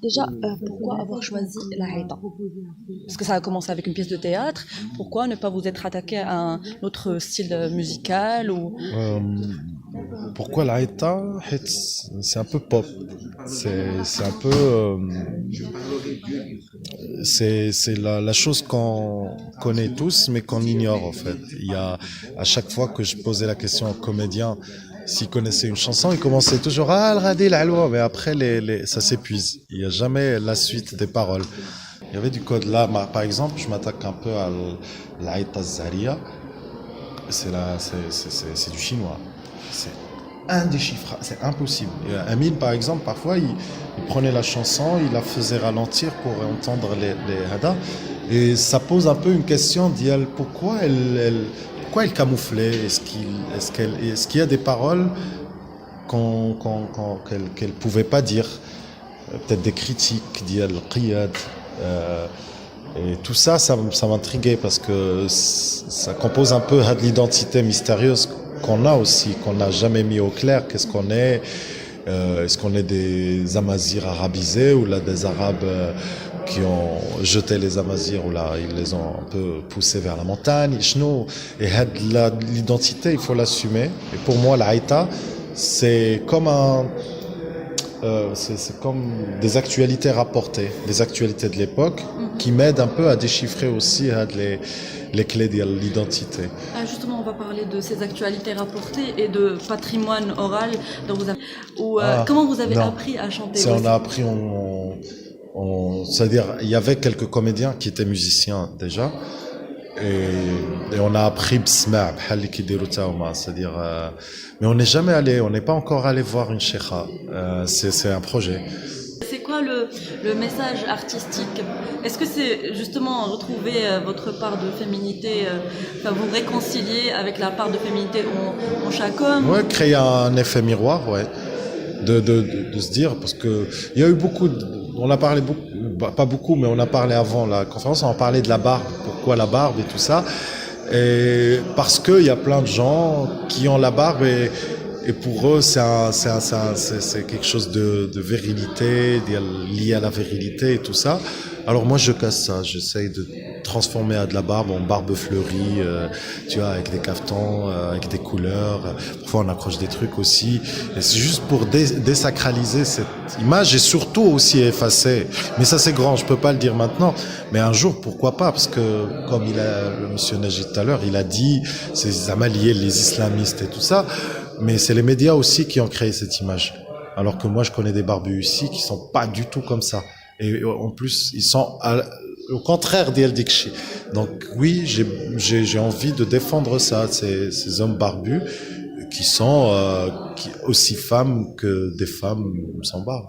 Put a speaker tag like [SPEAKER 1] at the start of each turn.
[SPEAKER 1] Déjà, pourquoi avoir choisi la Haïta? Parce que ça a commencé avec une pièce de théâtre. Pourquoi ne pas vous être attaqué à un autre style musical ou...
[SPEAKER 2] Euh, Pourquoi l'Aïta? C'est un peu pop. C'est un peu. C'est la chose qu'on connaît tous, mais qu'on ignore en fait. Il y a, à chaque fois que je posais la question aux comédiens s'ils connaissaient une chanson, ils commençaient toujours Ah, le radé, l'alwa, mais après, ça s'épuise. Il n'y a jamais la suite des paroles. Il y avait du code là. Par exemple, je m'attaque un peu à l'Aïta Zaria. C'est du chinois. C'est indéchiffrable, c'est impossible. Et Amine, par exemple, parfois, il prenait la chanson, il la faisait ralentir pour entendre les hadas. Et ça pose un peu une question d'elle, pourquoi elle camouflait? Est-ce qu'il y a des paroles qu'elle pouvait pas dire? Peut-être des critiques, d'elle, qiyad. Euh, et tout ça, ça m'intriguait parce que ça compose un peu de l'identité mystérieuse qu'on a aussi, qu'on n'a jamais mis au clair. Qu'est-ce qu'on est? Est-ce qu'on est des Amazirs arabisés ou là des Arabes qui ont jeté les Amazirs ou là ils les ont un peu poussés vers la montagne? Et l'identité, il faut l'assumer. Et pour moi, l'Aïta, c'est comme c'est comme des actualités rapportées, des actualités de l'époque, qui m'aident un peu à déchiffrer aussi les clés de l'identité.
[SPEAKER 1] Ah, justement, on va parler de ces actualités rapportées et de patrimoine oral dont vous avez... ou, comment vous avez
[SPEAKER 2] Non,
[SPEAKER 1] appris à chanter
[SPEAKER 2] on a appris, c'est-à-dire il y avait quelques comédiens qui étaient musiciens déjà, et on a appris bsma', bhal li kidiru taouma, c'est-à-dire, mais on n'est jamais allé, on n'est pas encore allé voir une sheikha. C'est un projet.
[SPEAKER 1] C'est quoi le message artistique? Est-ce que c'est justement retrouver votre part de féminité, enfin vous réconcilier avec la part de féminité en chaque homme?
[SPEAKER 2] Ouais, créer un effet miroir, ouais. De se dire, parce que il y a eu on a parlé beaucoup, pas beaucoup, mais on a parlé avant la conférence, on a parlé de la barbe, pourquoi la barbe et tout ça. Et parce qu'il y a plein de gens qui ont la barbe et pour eux, c'est quelque chose de virilité, lié à la virilité et tout ça. Alors moi, je casse ça. J'essaye de transformer à de la barbe en barbe fleurie, tu vois, avec des cafetans, avec des couleurs. Parfois, on accroche des trucs aussi. Et c'est juste pour désacraliser cette image et surtout aussi effacer. Mais ça, c'est grand. Je peux pas le dire maintenant. Mais un jour, pourquoi pas? Parce que, comme le monsieur Najid tout à l'heure, il a dit, ces Amaliés, les islamistes et tout ça. Mais c'est les médias aussi qui ont créé cette image. Alors que moi, je connais des barbus ici qui sont pas du tout comme ça. Et en plus, ils sont au contraire d'El Dikchi. Donc oui, j'ai envie de défendre ça, ces hommes barbus qui sont aussi femmes que des femmes sans barbe.